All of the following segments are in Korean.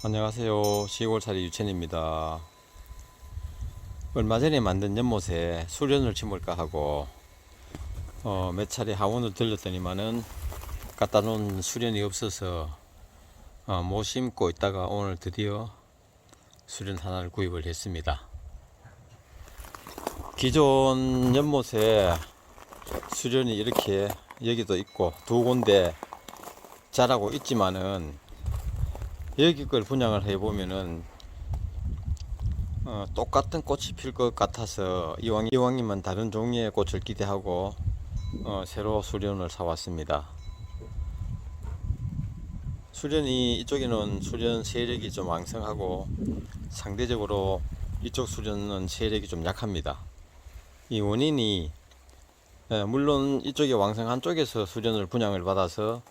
안녕하세요. 시골살이 유천입니다. 얼마 전에 만든 연못에 수련을 심을까 하고 몇 차례 하원을 들렸더니만은 갖다 놓은 수련이 없어서 못 심고 있다가 오늘 드디어 수련 하나를 구입을 했습니다. 기존 연못에 수련이 이렇게 여기도 있고 두 군데 자라고 있지만은 여기 걸 분양을 해보면은 똑같은 꽃이 필 것 같아서 이왕이면 다른 종류의 꽃을 기대하고 새로 수련을 사왔습니다. 수련이 이쪽에는 수련 세력이 좀 왕성하고 상대적으로 이쪽 수련은 세력이 좀 약합니다. 이 원인이 물론 이쪽이 왕성한 쪽에서 수련을 분양을 받아서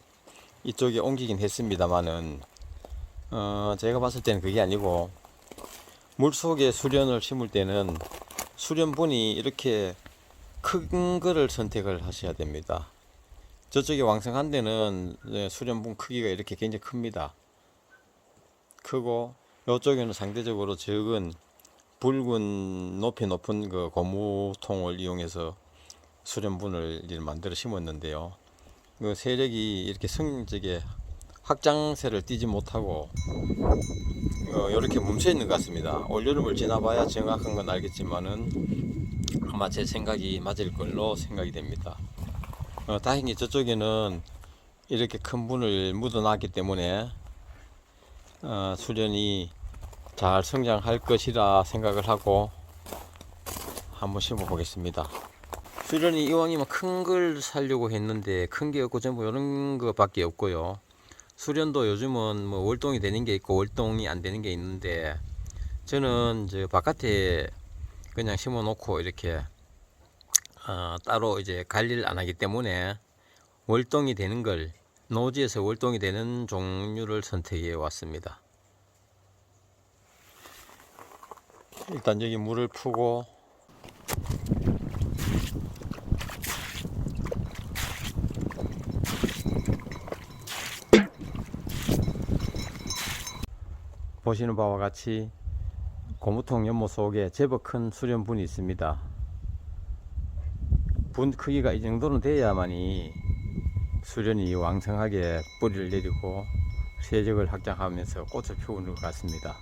이쪽에 옮기긴 했습니다만은 제가 봤을 때는 그게 아니고 물속에 수련을 심을 때는 수련분이 이렇게 큰 거를 선택을 하셔야 됩니다. 저쪽에 왕성한 데는 수련분 크기가 이렇게 굉장히 큽니다. 크고 이쪽에는 상대적으로 적은 붉은 높이 높은 그 고무통을 이용해서 수련분을 만들어 심었는데요. 그 세력이 이렇게 성적에 확장세를 띠지 못하고 이렇게 멈춰 있는 것 같습니다. 올여름을 지나봐야 정확한 건 알겠지만은 아마 제 생각이 맞을 걸로 생각이 됩니다. 다행히 저쪽에는 이렇게 큰 분을 묻어놨기 때문에 수련이 잘 성장할 것이라 생각을 하고 한번 심어 보겠습니다. 수련이 이왕이면 큰 걸 살려고 했는데 큰 게 없고 전부 이런 것밖에 없고요. 수련도 요즘은 뭐 월동이 되는 게 있고 월동이 안 되는 게 있는데 저는 저 바깥에 그냥 심어 놓고 이렇게 따로 이제 관리를 안 하기 때문에 월동이 되는 걸 노지에서 월동이 되는 종류를 선택해 왔습니다. 일단 여기 물을 푸고 보시는 바와 같이 고무통 연못 속에 제법 큰 수련분이 있습니다. 분 크기가 이 정도는 돼야만이 수련이 왕성하게 뿌리를 내리고 세적을 확장하면서 꽃을 피우는 것 같습니다.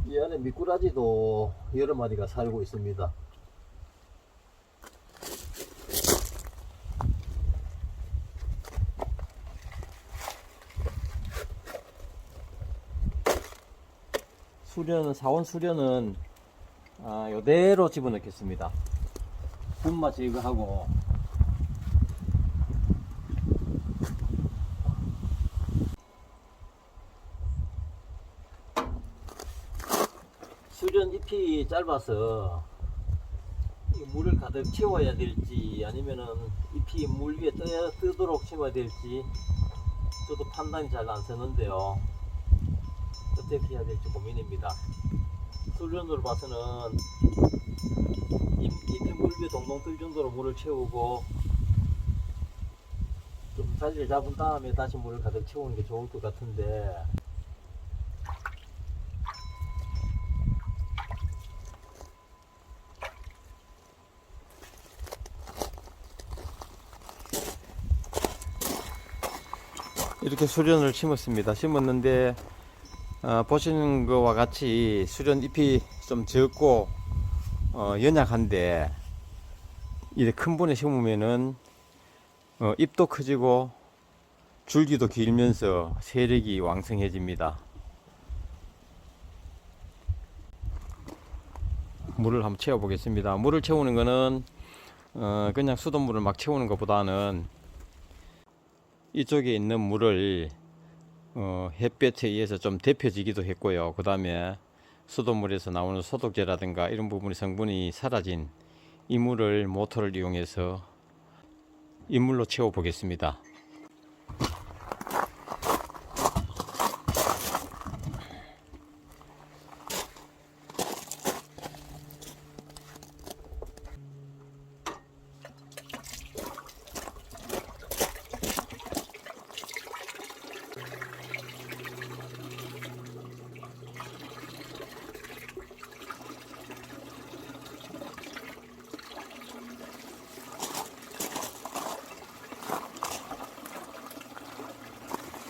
이 안에 미꾸라지도 여러 마리가 살고 있습니다. 사원 수련은 이대로 집어넣겠습니다. 분마 제거하고 수련 잎이 짧아서 물을 가득 채워야 될지 아니면은 잎이 물 위에 뜨도록 심어야 될지 저도 판단이 잘 안 서는데요. 어떻게 해야 될지 고민입니다. 수련으로 봐서는 잎이 물 위에 동동 뜰 정도로 물을 채우고 좀 자리를 잡은 다음에 다시 물을 가득 채우는 게 좋을 것 같은데 이렇게 수련을 심었는데 보시는 것과 같이 수련 잎이 좀 적고 연약한데 이렇게 큰 분에 심으면은 잎도 커지고 줄기도 길면서 세력이 왕성해집니다. 물을 한번 채워 보겠습니다. 물을 채우는 거는 그냥 수돗물을 막 채우는 것보다는 이쪽에 있는 물을 햇볕에 의해서 좀 데펴지기도 했고요. 그 다음에 수돗물에서 나오는 소독제라든가 이런 부분의 성분이 사라진 이 물을 모터를 이용해서 이 물로 채워 보겠습니다.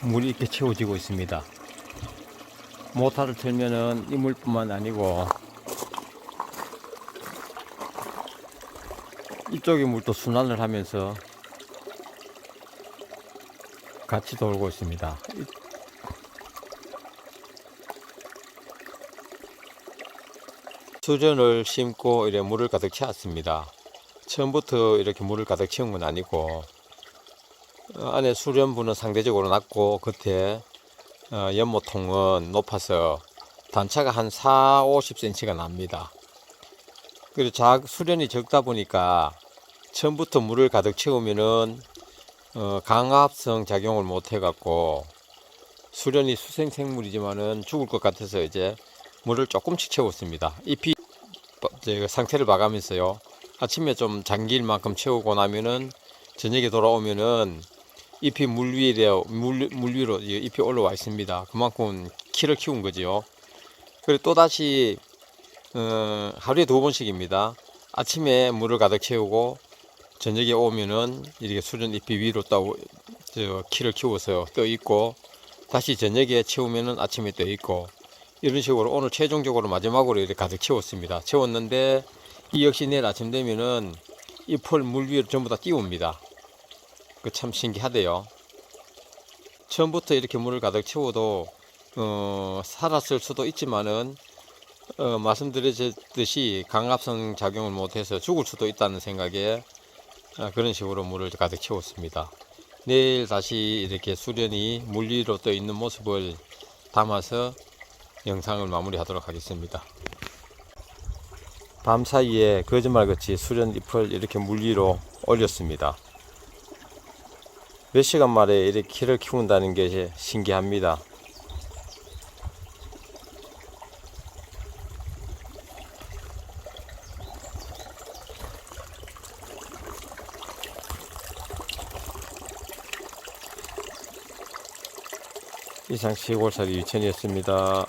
물이 이렇게 채워지고 있습니다. 모터를 틀면은 이 물뿐만 아니고 이쪽의 물도 순환을 하면서 같이 돌고 있습니다. 수련을 심고 이렇게 물을 가득 채웠습니다. 처음부터 이렇게 물을 가득 채운 건 아니고 안에 수련부는 상대적으로 낮고 겉에 연모통은 높아서 단차가 한 40-50cm가 납니다. 그리고 수련이 적다 보니까 처음부터 물을 가득 채우면은 강압성 작용을 못 해갖고 수련이 수생생물이지만은 죽을 것 같아서 이제 물을 조금씩 채웠습니다. 잎이 상태를 봐가면서요. 아침에 좀 잠길 만큼 채우고 나면은 저녁에 돌아오면은 잎이 물 위로 잎이 올라와 있습니다. 그만큼 키를 키운 거지요. 그리고 또 다시 하루에 2번씩입니다. 아침에 물을 가득 채우고 저녁에 오면은 이렇게 수련 잎이 위로 키를 키워서 떠 있고 다시 저녁에 채우면은 아침에 떠 있고 이런 식으로 오늘 최종적으로 마지막으로 이렇게 가득 채웠습니다. 채웠는데 이 역시 내일 아침 되면은 잎을 물 위로 전부 다 띄웁니다. 그 참 신기하대요. 처음부터 이렇게 물을 가득 채워도 살았을 수도 있지만은 말씀드렸듯이 강압성 작용을 못해서 죽을 수도 있다는 생각에 그런 식으로 물을 가득 채웠습니다. 내일 다시 이렇게 수련이 물 위로 떠 있는 모습을 담아서 영상을 마무리하도록 하겠습니다. 밤 사이에 거짓말같이 수련 잎을 이렇게 물 위로 올렸습니다. 몇 시간 만에 이렇게 키를 키운다는 게 신기합니다. 이상 시골살이 유천이었습니다.